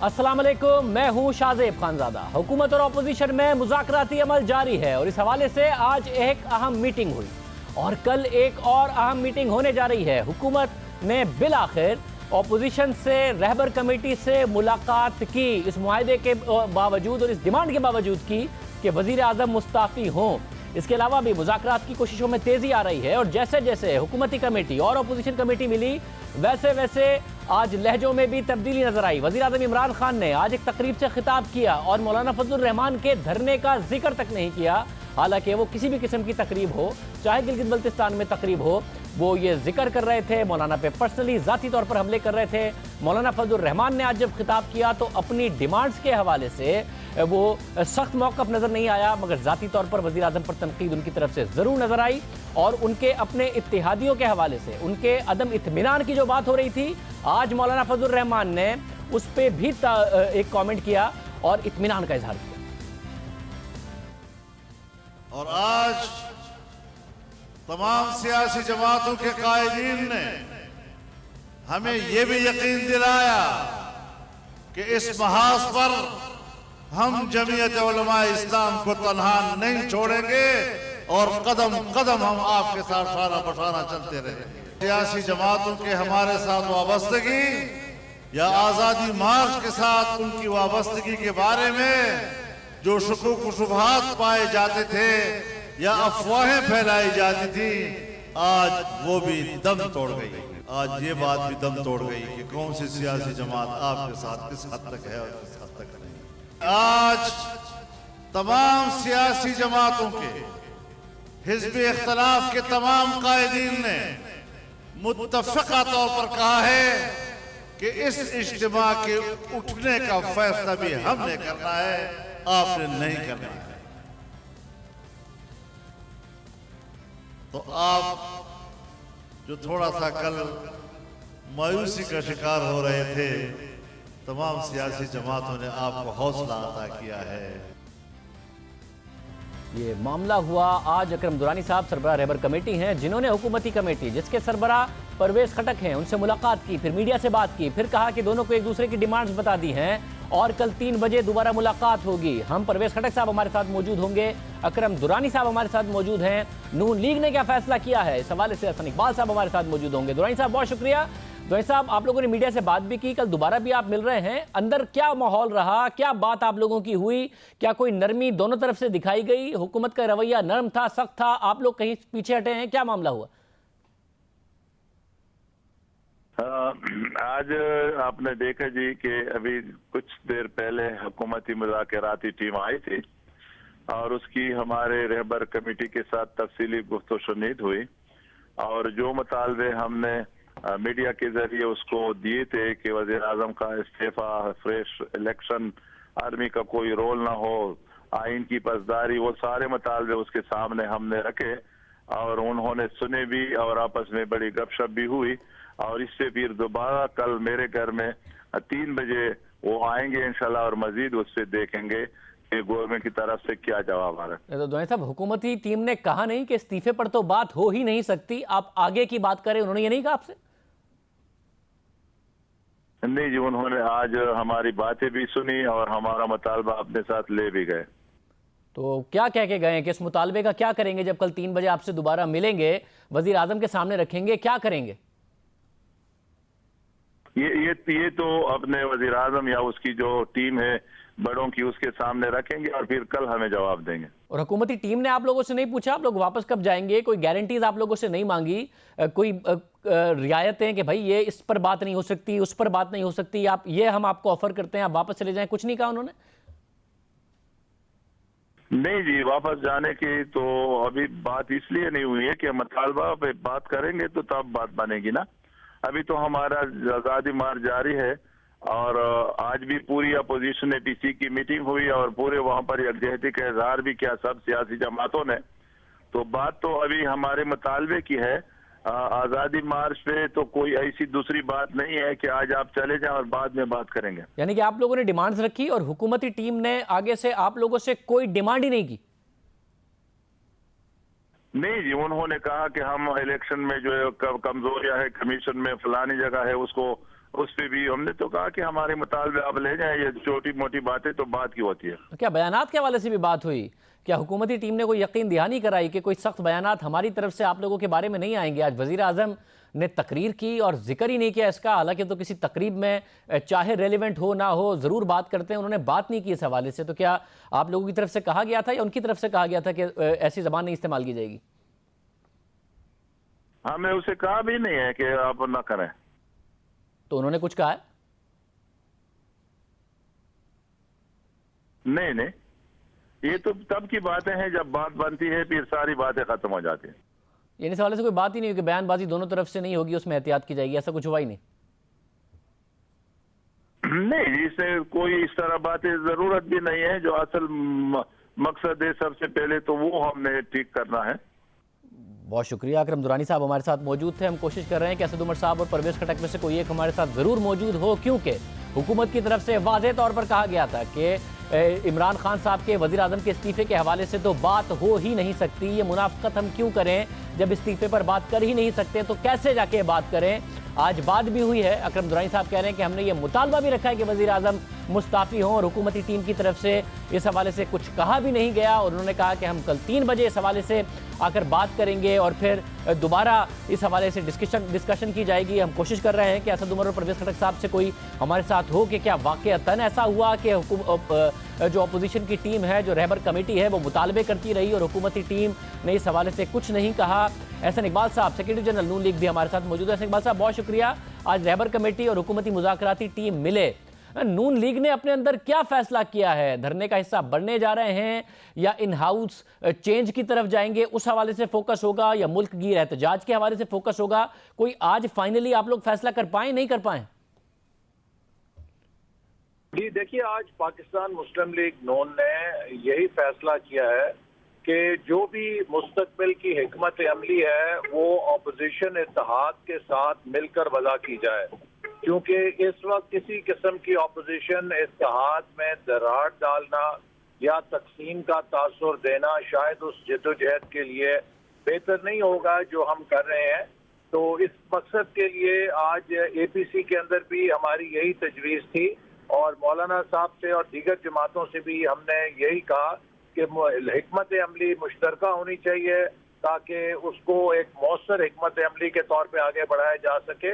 अस्सलाम वालेकुम, मैं हूं शाहजेब खानजादा। हुकूमत और अपोजिशन में मुज़ाकराती अमल जारी है और इस हवाले से आज एक अहम मीटिंग हुई और कल एक और अहम मीटिंग होने जा रही है। हुकूमत ने बिलाखिर अपोजिशन से रहबर कमेटी से मुलाकात की, इस मुआहदे के बावजूद और इस डिमांड के बावजूद की कि वज़ीर आज़म मुस्ताफ़ी हों। इसके अलावा भी मुज़ाकरात की कोशिशों में तेज़ी आ रही है और जैसे जैसे हुकूमती कमेटी और अपोजिशन कमेटी मिली वैसे वैसे आज लहजों में भी तब्दीली नजर आई। वज़ीर आज़म इमरान खान ने आज एक तकरीब से खिताब किया और मौलाना फजलुर रहमान के धरने का जिक्र तक नहीं किया। हालांकि वो किसी भी किस्म की तकरीब हो, चाहे गिलगित बल्तिस्तान में तकरीब हो, वो ये जिक्र कर रहे थे, मौलाना पे पर्सनली ज़ाती तौर पर हमले कर रहे थे। मौलाना फजलुर रहमान ने आज जब खिताब किया तो अपनी डिमांड्स के हवाले से वो सख्त मौक़िफ़ नज़र नहीं आया, मगर ज़ाती तौर पर वज़ीर आज़म पर तनकीद उनकी तरफ से ज़रूर नज़र आई और उनके अपने इत्तेहादियों के हवाले से उनके अदम इत्मीनान की जो बात हो रही थी, आज मौलाना फजलुर रहमान ने उस पर भी एक कमेंट किया और इत्मीनान का इजहार किया। और आज तमाम सियासी जमातों के कायदीन ने हमें यह भी यकीन दिलाया कि इस महाज पर हम जमीयत उलमा इस्लाम को तन्हा नहीं छोड़ेंगे और कदम कदम हम आपके साथ शाना बशाना चलते रहेंगे। सियासी जमातों के हमारे साथ वाबस्तगी या आज़ादी मार्च के साथ उनकी वाबस्तगी के बारे में जो शुकूक शुबहात पाए जाते थे या अफवाहें फैलाई जाती थी, आज वो भी दम तोड़ गई। आज ये बात भी दम तोड़ गई कि कौन सी सियासी जमात आपके साथ किस हद तक है और किस हद तक नहीं। आज तमाम सियासी जमातों के हिज़्ब इख्तिलाफ के तमाम कायदीन ने मुत्तफ़क़ा तौर पर कहा है कि इस इज्तिमा के उठने का फैसला भी हमने करना है, आपने नहीं करना है। तो आप जो थोड़ा सा कल मायूसी का शिकार हो रहे थे, तमाम सियासी जमातों ने आपको हौसला अता किया है। ये मामला हुआ आज अकरम दुरानी साहब सरबराह रहबर कमेटी हैं, जिन्होंने हुकूमती कमेटी जिसके सरबराह परवेज खटक हैं उनसे मुलाकात की, फिर मीडिया से बात की, फिर कहा कि दोनों को एक दूसरे की डिमांड्स बता दी हैं और कल 3 बजे दोबारा मुलाकात होगी। हम परवेज खटक साहब हमारे साथ मौजूद होंगे, अकरम दुरानी साहब हमारे साथ मौजूद हैं, नून लीग ने क्या फैसला किया है इस हवाले से हसन इकबाल साहब हमारे साथ मौजूद होंगे। दुरानी साहब बहुत शुक्रिया। दुरानी साहब, आप लोगों ने मीडिया से बात भी की, कल दोबारा भी आप मिल रहे हैं, अंदर क्या माहौल रहा, क्या बात आप लोगों की हुई, क्या कोई नरमी दोनों तरफ से दिखाई गई, हुकूमत का रवैया नरम था, सख्त था, आप लोग कहीं पीछे हटे हैं, क्या मामला हुआ? आज आपने देखा जी कि अभी कुछ देर पहले हुकूमती मुज़ाकराती टीम आई थी और उसकी हमारे रहबर कमेटी के साथ तफसीली गुफ्तगू शुनीद हुई और जो मुतालबे हमने मीडिया के जरिए उसको दिए थे कि वज़ीर आज़म का इस्तीफा, फ्रेश इलेक्शन, आर्मी का कोई रोल ना हो, आइन की पासदारी, वो सारे मुतालबे उसके सामने हमने रखे और उन्होंने सुने भी और आपस में बड़ी गपशप भी हुई और इससे फिर दोबारा कल मेरे घर में 3 बजे वो आएंगे इंशाल्लाह और मजीद उससे देखेंगे कि गवर्नमेंट की तरफ से क्या जवाब आ रहा है। तो दुआई साहब, हुकूमती टीम ने कहा नहीं कि इस्तीफे पर तो बात हो ही नहीं सकती, आप आगे की बात करें, उन्होंने ये नहीं कहा आपसे? नहीं जी, उन्होंने आज हमारी बातें भी सुनी और हमारा मुतालबा अपने साथ ले भी गए। तो क्या कह के गए कि इस मुतालबे का क्या करेंगे जब कल 3 बजे आपसे दोबारा मिलेंगे, वजीर आजम के सामने रखेंगे, क्या करेंगे? ये तो अपने वजीर आजम या उसकी जो टीम है बड़ों की, उसके सामने रखेंगे और फिर कल हमें जवाब देंगे। और हुकूमती टीम ने आप लोगों से नहीं पूछा आप लोग वापस कब जाएंगे? कोई गारंटीज आप लोगों से नहीं मांगी, कोई रियायतें कि भाई ये इस पर बात नहीं हो सकती, उस पर बात नहीं हो सकती, आप ये हम आपको ऑफर करते हैं, आप वापस चले जाएं, कुछ नहीं कहा उन्होंने? नहीं जी, वापस जाने की तो अभी बात इसलिए नहीं हुई है कि मुतालबा पे बात करेंगे तो तब बात बनेगी ना। अभी तो हमारा आज़ादी मार्च जारी है और आज भी पूरी अपोजिशन ने टीसी की मीटिंग हुई और पूरे वहां पर यकजहती का इजहार भी किया सब सियासी जमातों ने। तो बात तो अभी हमारे मुतालबे की है, आज़ादी मार्च पे तो कोई ऐसी दूसरी बात नहीं है कि आज आप चले जाएं और बाद में बात करेंगे। यानी कि आप लोगों ने डिमांड्स रखी और हुकूमती टीम ने आगे से आप लोगों से कोई डिमांड ही नहीं की? नहीं जी, उन्होंने कहा कि हम इलेक्शन में जो कमजोरियां है कमीशन में फलानी जगह है उसको उस पे भी हमने तो कहा कि हमारे मुतालबे आप ले जाएं, ये छोटी मोटी बातें तो बात की होती है। क्या बयानात के हवाले से भी बात हुई? क्या हुकूमती टीम ने कोई यकीन दहानी कराई कि कोई सख्त बयानात हमारी तरफ से आप लोगों के बारे में नहीं आएंगे? आज वजीर आजम ने तकरीर की और जिक्र ही नहीं किया इसका, हालांकि तो किसी तकरीब में चाहे रेलिवेंट हो ना हो ज़रूर बात करते हैं, उन्होंने बात नहीं की इस हवाले से। तो क्या आप लोगों की तरफ से कहा गया था या उनकी तरफ से कहा गया था कि ऐसी ज़बान नहीं इस्तेमाल की जाएगी? हमें उसे कहा भी नहीं है कि आप ना करें। तो उन्होंने कुछ कहा है? नहीं नहीं, ये तो तब की बातें हैं जब बात बनती है फिर सारी बातें खत्म हो जाती हैं। यानी इस हवाले से कोई बात ही नहीं हुई कि बयानबाजी दोनों तरफ से नहीं होगी, उसमें एहतियात की जाएगी, ऐसा कुछ हुआ ही नहीं? नहीं, इससे कोई इस तरह बातें जरूरत भी नहीं है। जो असल मकसद है सबसे पहले तो वो हमने ठीक करना है। बहुत शुक्रिया। अकरम दुरानी साहब हमारे साथ मौजूद थे। हम कोशिश कर रहे हैं कि असद उमर साहब और परवेज खटक में से कोई एक हमारे साथ ज़रूर मौजूद हो, क्योंकि हुकूमत की तरफ से वाज़ेह तौर पर कहा गया था कि इमरान खान साहब के वज़ीर आज़म के इस्तीफ़े के हवाले से तो बात हो ही नहीं सकती। ये मुनाफ़िक़त हम क्यों करें? जब इस्तीफ़े पर बात कर ही नहीं सकते तो कैसे जाके बात करें? आज बात भी हुई है। अकरम दुरानी साहब कह रहे हैं कि हमने ये मुतालबा भी रखा है कि वज़ीर आज़म मुस्ताफ़ी हों, और हुकूमती टीम की तरफ से इस हवाले से कुछ कहा भी नहीं गया। और उन्होंने कहा कि हम कल 3 बजे इस हवाले से आकर बात करेंगे और फिर दोबारा इस हवाले से डिस्कशन की जाएगी। हम कोशिश कर रहे हैं कि असद उमर और परवेज खटक साहब से कोई हमारे साथ हो कि क्या वाक़अतन ऐसा हुआ कि जो अपोजिशन की टीम है, जो रहबर कमेटी है, वो मुतालबे करती रही और हुकूमती टीम ने इस हवाले से कुछ नहीं कहा। एहसन इकबाल साहब सेक्रेटरी जनरल नून लीग भी हमारे साथ मौजूद है। एहसन इकबाल साहब बहुत शुक्रिया। आज रहबर कमेटी और हुकूमती मुज़ाकराती टीम मिले, नून लीग ने अपने अंदर क्या फैसला किया है? धरने का हिस्सा बनने जा रहे हैं या इन हाउस चेंज की तरफ जाएंगे, उस हवाले से फोकस होगा, या मुल्क गिर एहतजाज के हवाले से फोकस होगा? कोई आज फाइनली आप लोग फैसला कर पाए, नहीं कर पाए? जी देखिए, आज पाकिस्तान मुस्लिम लीग नून ने यही फैसला किया है कि जो भी मुस्तकबिल की हिकमत अमली है वो अपोजिशन इत्तेहाद के साथ मिलकर वज़ा की जाए, क्योंकि इस वक्त किसी किस्म की अपोजिशन इत्तेहाद में दरार डालना या तकसीम का तासुर देना शायद उस जद्दोजहद के लिए बेहतर नहीं होगा जो हम कर रहे हैं। तो इस मकसद के लिए आज APC के अंदर भी हमारी यही तजवीज़ थी और मौलाना साहब से और दीगर जमातों से भी हमने यही कहा कि हिकमत अमली मुश्तरका होनी चाहिए ताकि उसको एक मौसर हिकमत अमली के तौर पे आगे बढ़ाया जा सके।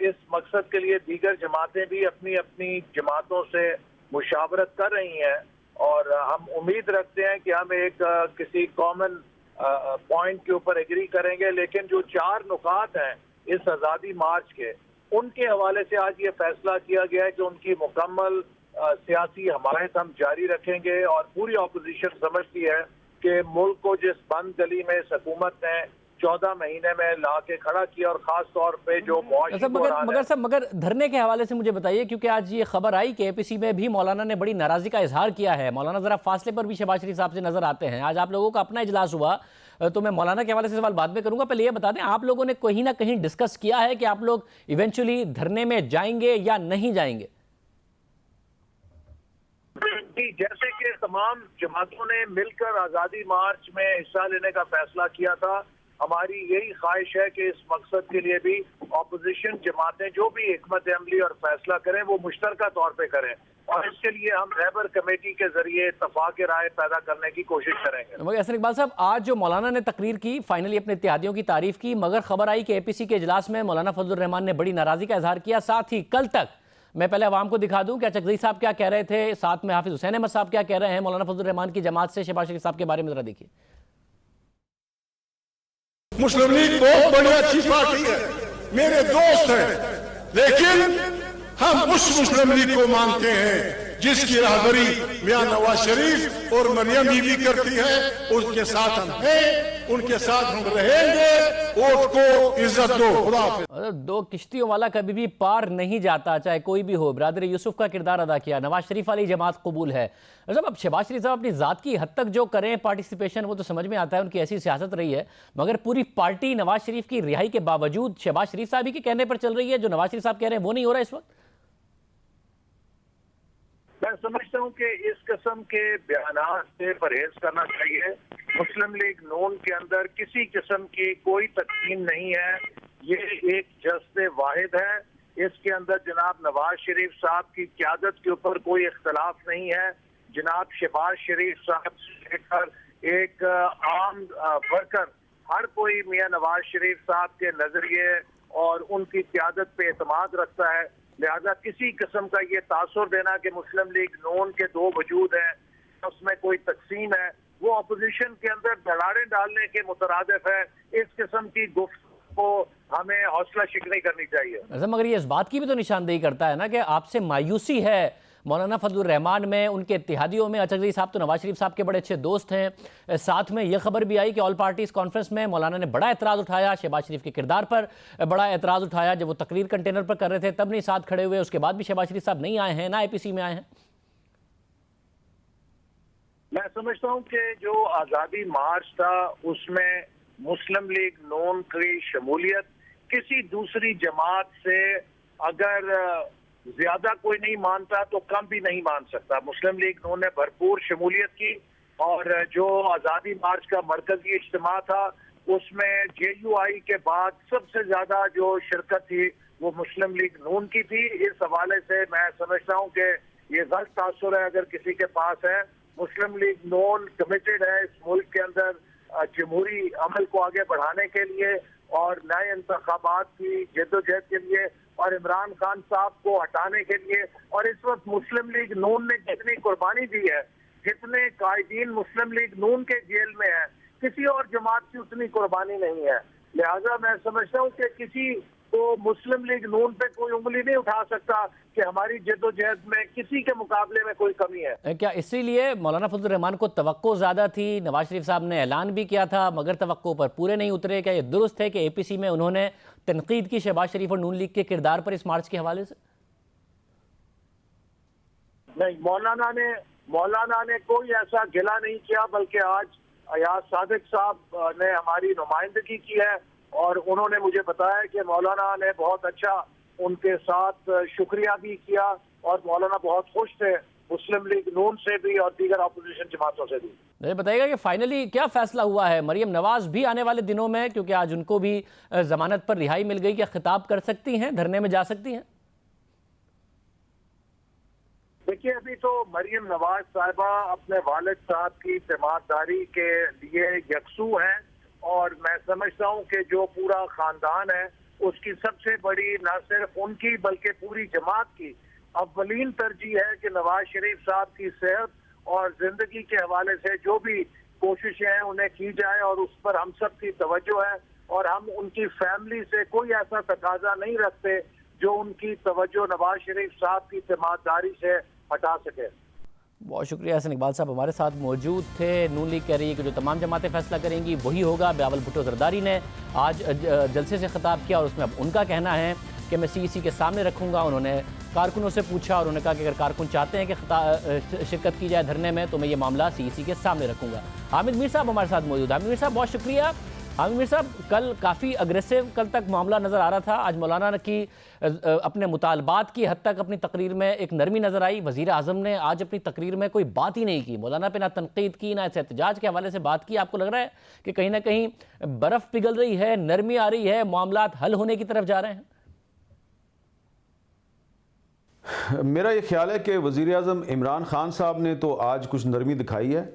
इस मकसद के लिए दीगर जमातें भी अपनी अपनी जमातों से मुशावरत कर रही हैं और हम उम्मीद रखते हैं कि हम एक किसी कॉमन पॉइंट के ऊपर एग्री करेंगे। लेकिन जो 4 नुकात हैं इस आज़ादी मार्च के, उनके हवाले से आज ये फैसला किया गया है कि उनकी मुकम्मल सियासी हमायत हम जारी रखेंगे और पूरी अपोजिशन समझती है कि मुल्क को जिस बंद गली में हुकूमत ने 14 महीने में ला के खड़ा किया और खास तौर पे जो मगर धरने के हवाले से मुझे बताइए, क्योंकि आज ये खबर आई कि APC में भी मौलाना ने बड़ी नाराजगी का इजहार किया है। मौलाना जरा फासले पर भी शहबाज शरीफ साहब से नजर आते हैं। आज आप लोगों का अपना इजलास हुआ, तो मैं मौलाना के हवाले से सवाल बाद में करूंगा। पहले ये बता दें, आप लोगों ने कहीं ना कहीं डिस्कस किया है कि आप लोग इवेंचुअली धरने में जाएंगे या नहीं जाएंगे? जैसे कि तमाम जमातों ने मिलकर आज़ादी मार्च में हिस्सा लेने का फैसला किया था, हमारी यही ख्वाहिश है कि इस मकसद के लिए भी अपोजिशन जमातें जो भी हिकमत अमली और फैसला करें वो मुश्तरका तौर पे करें और इसके लिए हम रहबर कमेटी के जरिए इत्तफाक राय पैदा करने की कोशिश करेंगे। मगर एहसन इकबाल साहब, आज जो मौलाना ने तकरीर की, फाइनली अपने इत्तेहादियों की तारीफ की, मगर खबर आई कि APC के इजलास में मौलाना फजलुर रहमान ने बड़ी नाराजगी का इजहार किया। साथ ही कल तक, मैं पहले अवाम को दिखा दूं क्या चकज़ई साहब क्या कह रहे थे, साथ में हाफिज हुसैन अहमद साहब क्या कह रहे हैं मौलाना फजलुर रहमान की जमात से शहबाज शरीफ साहब के बारे में जरा देखिए। मुस्लिम लीग बहुत बड़ी अच्छी पार्टी है, मेरे दोस्त हैं, लेकिन हम उस मुस्लिम लीग को मानते हैं जिसकी राहबरी मियां नवाज शरीफ और मरियम बीबी करती है। उसके साथ हम हैं, उनके साथ हम रहेंगे। वोट को इज्जत दो। खुदा। दो किश्तियों वाला कभी भी पार नहीं जाता, चाहे कोई भी हो। बरादर यूसुफ का किरदार अदा किया, नवाज शरीफ वाली जमात कबूल है। मतलब अब शहबाज शरीफ साहब अपनी ज़ात की हद तक जो करें पार्टिसिपेशन, वो तो समझ में आता है, उनकी ऐसी सियासत रही है। मगर पूरी पार्टी नवाज शरीफ की रिहाई के बावजूद शहबाज शरीफ साहब ही के कहने पर चल रही है। जो नवाज शरीफ साहब कह रहे हैं वो नहीं हो रहा इस वक्त। मैं समझता हूँ कि इस किस्म के बयानात से परहेज करना चाहिए। मुस्लिम लीग नून के अंदर किसी किस्म की कोई तकसीम नहीं है। ये एक जज्बे वाहिद है इसके अंदर जनाब नवाज शरीफ साहब की क़यादत के ऊपर कोई इख्तलाफ नहीं है। जनाब शहबाज शरीफ साहब से लेकर एक आम वर्कर, हर कोई मियां नवाज शरीफ साहब के नजरिए और उनकी क़यादत पे एतमाद रखता है। लिहाजा किसी किस्म का ये तासुर देना कि मुस्लिम लीग नून के दो वजूद हैं, उसमें कोई तकसीम है, वो अपोजिशन के अंदर दरारें डालने के मुतरादिफ है। इस किस्म की गुफ्तगू को हमें हौसला शिकनी करनी चाहिए। मगर ये इस बात की भी तो निशानदेही करता है ना कि आपसे मायूसी है मौलाना फजलुर रहमान में, उनके इत्तेहादियों में। अचकज़ई साहब तो नवाज शरीफ साहब के बड़े अच्छे दोस्त हैं। साथ में यह खबर भी आई कि ऑल पार्टीज़ कॉन्फ्रेंस में मौलाना ने बड़ा एतराज़ उठाया, शहबाज शरीफ के किरदार पर बड़ा एतराज़ उठाया। जब वो तकरीर कंटेनर पर कर रहे थे तब नहीं साथ खड़े हुए, उसके बाद भी शहबाज शरीफ साहब नहीं आए हैं, ना APC में आए हैं। मैं समझता हूँ कि जो आज़ादी मार्च था उसमें मुस्लिम लीग नून की शमूलियत किसी दूसरी जमात से अगर ज्यादा कोई नहीं मानता तो कम भी नहीं मान सकता। मुस्लिम लीग नून ने भरपूर शमूलियत की और जो आज़ादी मार्च का मरकजी इज्तिमा था उसमें JUI के बाद सबसे ज्यादा जो शिरकत थी वो मुस्लिम लीग नून की थी। इस हवाले से मैं समझता हूँ कि ये गलत तासुर है अगर किसी के पास है। मुस्लिम लीग नून कमिटेड है इस मुल्क के अंदर जमहूरी अमल को आगे बढ़ाने के लिए और नए इंतखाबात की जद्दोजहद के लिए और इमरान खान साहब को हटाने के लिए। और इस वक्त मुस्लिम लीग नून ने जितनी कुर्बानी दी है, जितने कायदीन मुस्लिम लीग नून के जेल में है, किसी और जमात की उतनी कुर्बानी नहीं है। लिहाजा मैं समझता हूँ कि किसी को मुस्लिम लीग नून पे कोई उंगली नहीं उठा सकता कि हमारी जद्दोजहद में किसी के मुकाबले में कोई कमी है। क्या इसीलिए मौलाना फजलुर रहमान को तवक्को ज़्यादा थी? नवाज शरीफ साहब ने ऐलान भी किया था मगर तवक्को पर पूरे नहीं उतरे। क्या ये दुरुस्त है कि APC में उन्होंने तनकीद की शहबाज शरीफ और नून लीग के किरदार पर इस मार्च के हवाले से? नहीं, मौलाना ने कोई ऐसा गिला नहीं किया, बल्कि आज अयाज सादिक साहब ने हमारी नुमाइंदगी की है और उन्होंने मुझे बताया कि मौलाना ने बहुत अच्छा उनके साथ शुक्रिया भी किया और मौलाना बहुत खुश थे मुस्लिम लीग नून से भी और दीगर अपोजिशन जमातों से भी। मुझे बताइएगा कि फाइनली क्या फैसला हुआ है? मरियम नवाज भी आने वाले दिनों में, क्योंकि आज उनको भी जमानत पर रिहाई मिल गई, क्या खिताब कर सकती हैं, धरने में जा सकती हैं? देखिए, अभी तो मरियम नवाज साहिबा अपने वालिद साहब की ईमानदारी के लिए यकसू हैं और मैं समझता हूँ कि जो पूरा खानदान है उसकी सबसे बड़ी न सिर्फ उनकी बल्कि पूरी जमात की अव्वलीन तरजीह है कि नवाज शरीफ साहब की सेहत और जिंदगी के हवाले से जो भी कोशिशें हैं उन्हें की जाए और उस पर हम सब की तवज्जो है और हम उनकी फैमिली से कोई ऐसा तकाजा नहीं रखते जो उनकी तवज्जो नवाज शरीफ साहब की ईमानदारी से हटा सके। बहुत शुक्रिया। हसन इकबाल साहब हमारे साथ मौजूद थे। नून लीग कह रही है कि जो तमाम जमातें फैसला करेंगी वही होगा। बिलावल भुट्टो जरदारी ने आज जलसे से खिताब किया और उसमें अब उनका कहना है कि मैं CEC के सामने रखूंगा। उन्होंने कारकुनों से पूछा और उन्होंने कहा कि अगर कारकुन चाहते हैं कि शिरकत की जाए धरने में तो मैं ये मामला CEC के सामने रखूंगा। हामिद मीर साहब हमारे साथ मौजूद। हामिद मीर साहब बहुत शुक्रिया। हामिद मीर साहब, कल काफ़ी अग्रेसिव कल तक मामला नज़र आ रहा था। आज मौलाना की अपने मुतालबात की हद तक अपनी तकरीर में एक नरमी नज़र आई। वज़ीर आज़म ने आज अपनी तकरीर में कोई बात ही नहीं की, मौलाना पे ना तनकीद की ना एहतजाज के हवाले से बात की। आपको लग रहा है कि कहीं ना कहीं बर्फ़ पिघल रही है, नरमी आ रही है, मामलात हल होने की तरफ जा रहे हैं? मेरा ये ख्याल है कि वज़ीर आज़म इमरान खान साहब ने तो आज कुछ नरमी दिखाई है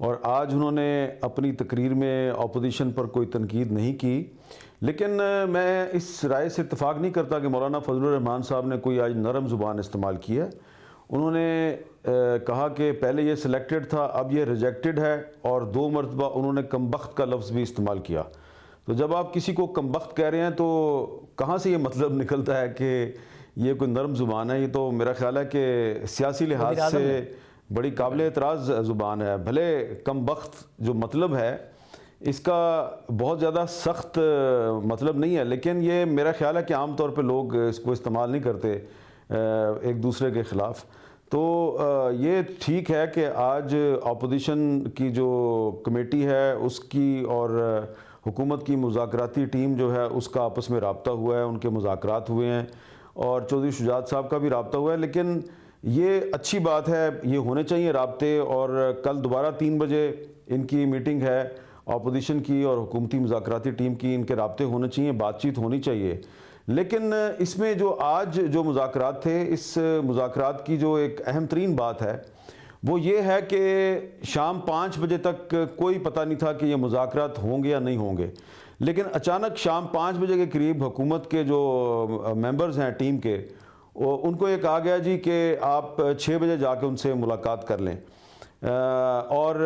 और आज उन्होंने अपनी तकरीर में अपोजिशन पर कोई तनकीद नहीं की। लेकिन मैं इस राय से इत्तेफाक नहीं करता कि मौलाना फजलुर रहमान साहब ने कोई आज नरम ज़ुबान इस्तेमाल की है। उन्होंने कहा कि पहले ये सिलेक्टेड था, अब ये रिजेक्टेड है और 2 मरतबा उन्होंने कमबख्त का लफ्ज़ भी इस्तेमाल किया। तो जब आप किसी को कमबख्त कह रहे हैं तो कहाँ से ये मतलब निकलता है कि ये कोई नरम ज़ुबान है? ये तो मेरा ख्याल है कि सियासी लिहाज से बड़ी काबिल एतराज़ ज़ुबान है। भले कमबख्त जो मतलब है इसका बहुत ज़्यादा सख्त मतलब नहीं है, लेकिन ये मेरा ख्याल है कि आम तौर पे लोग इसको इस्तेमाल नहीं करते एक दूसरे के ख़िलाफ़। तो ये ठीक है कि आज अपोजिशन की जो कमेटी है उसकी और हुकूमत की मुज़ाकराती टीम जो है उसका आपस में रब्ता हुआ है, उनके मुज़ाकरात हुए हैं और चौधरी शुजात साहब का भी रब्ता हुआ है। लेकिन ये अच्छी बात है, ये होने चाहिए राब्ते। और कल दोबारा 3 बजे इनकी मीटिंग है अपोजिशन की और हुकूमती मुज़ाकराती टीम की, इनके राब्ते होने चाहिए, बातचीत होनी चाहिए। लेकिन इसमें जो आज जो मुज़ाकरात थे, इस मुज़ाकरात की जो एक अहम तरीन बात है वो ये है कि शाम 5 बजे तक कोई पता नहीं था कि ये मुज़ाकरात होंगे या नहीं होंगे, लेकिन अचानक शाम 5 बजे के करीब हुकूमत के जो मेंबर्स हैं टीम के, उनको ये कहा गया जी कि आप 6 बजे जाके उनसे मुलाकात कर लें। और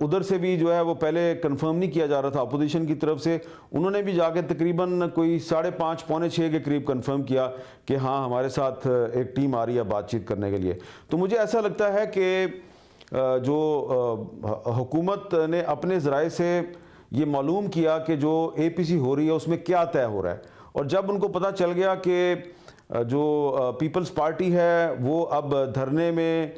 उधर से भी जो है वो पहले कंफर्म नहीं किया जा रहा था अपोजिशन की तरफ से, उन्होंने भी जाके तकरीबन कोई 5:30 पौने 6 के करीब कंफर्म किया कि हाँ हमारे साथ एक टीम आ रही है बातचीत करने के लिए। तो मुझे ऐसा लगता है कि जो हुकूमत ने अपने ज़राए से ये मालूम किया कि जो APC हो रही है उसमें क्या तय हो रहा है, और जब उनको पता चल गया कि जो पीपल्स पार्टी है वो अब धरने में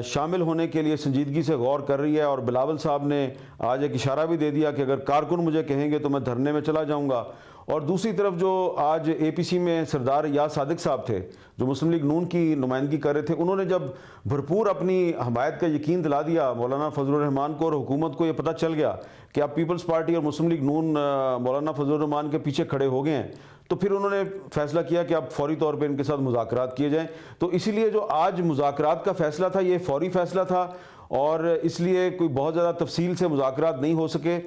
शामिल होने के लिए संजीदगी से गौर कर रही है, और बिलावल साहब ने आज एक इशारा भी दे दिया कि अगर कारकुन मुझे कहेंगे तो मैं धरने में चला जाऊंगा। और दूसरी तरफ जो आज APC में सरदार याद सादिक साहब थे जो मुस्लिम लीग नून की नुमाइंदगी कर रहे थे, उन्होंने जब भरपूर अपनी हमायत का यकीन दिला दिया मौलाना फजलुर रहमान को, और हुकूमत को ये पता चल गया कि अब पीपल्स पार्टी और मुस्लिम लीग नून मौलाना फजलुर रहमान के पीछे खड़े हो गए हैं, तो फिर उन्होंने फैसला किया कि अब फौरी तौर पे इनके साथ मुज़ाकरात किए जाएं। तो इसीलिए जो आज मुज़ाकरात का फ़ैसला था ये फौरी फ़ैसला था, और इसलिए कोई बहुत ज़्यादा तफसील से मुज़ाकरात नहीं हो सके,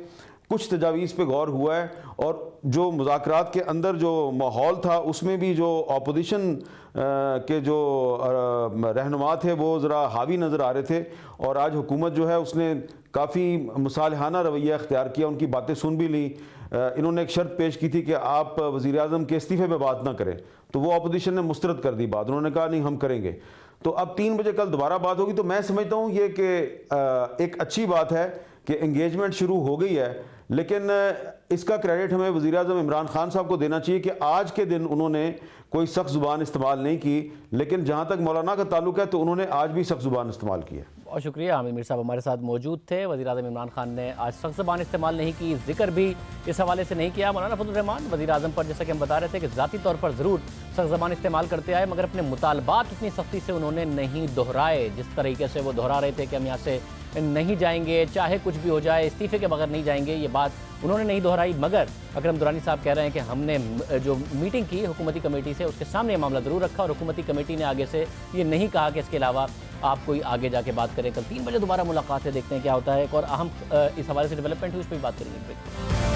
कुछ तजावीज़ पे गौर हुआ है। और जो मुज़ाकरात के अंदर जो माहौल था उसमें भी जो अपोजिशन के जो रहनुमा थे वो ज़रा हावी नज़र आ रहे थे, और आज हुकूमत जो है उसने काफ़ी मुसालहाना रवैया अख्तियार किया, उनकी बातें सुन भी ली। इन्होंने एक शर्त पेश की थी कि आप वज़ीर आज़म के इस्तीफ़े पे बात ना करें, तो वो अपोजिशन ने मुस्तरद कर दी बात, उन्होंने कहा नहीं हम करेंगे। तो अब 3 बजे कल दोबारा बात होगी, तो मैं समझता हूँ ये कि एक अच्छी बात है कि एंगेजमेंट शुरू हो गई है, लेकिन इसका क्रेडिट हमें वज़ीर आज़म इमरान खान साहब को देना चाहिए कि आज के दिन उन्होंने कोई सख्त ज़ुबान इस्तेमाल नहीं की, लेकिन जहाँ तक मौलाना का ताल्लुक है तो उन्होंने आज भी सख्त ज़ुबान इस्तेमाल की है। बहुत शुक्रिया, हामिद मीर साहब हमारे साथ मौजूद थे। वज़ीर आज़म इमरान खान ने आज सख्त ज़बान इस्तेमाल नहीं की, जिक्र भी इस हवाले से नहीं किया। मौलाना फजलुर रहमान वज़ीर आज़म पर जैसा कि हम बता रहे थे कि ज़ाती तौर पर ज़रूर सख्त ज़बान इस्तेमाल करते आए, मगर अपने मुतालबात इतनी सख्ती से उन्होंने नहीं दोहराए। जिस तरीके से वो दोहरा रहे थे कि हम यहाँ से नहीं जाएंगे, चाहे कुछ भी हो जाए, इस्तीफ़े के बगैर नहीं जाएंगे, ये बात उन्होंने नहीं दोहराई। मगर अकरम दुरानी साहब कह रहे हैं कि हमने जो मीटिंग की हुकूमती कमेटी से उसके सामने मामला ज़रूर रखा, और हुकूमती कमेटी ने आगे से ये नहीं कहा कि इसके अलावा आप कोई आगे जाके बात करें। कल 3 बजे दोबारा मुलाकात है, देखते हैं क्या होता है। एक और अहम इस हवाले से डेवलपमेंट हुई, उस पर भी बात करेंगे।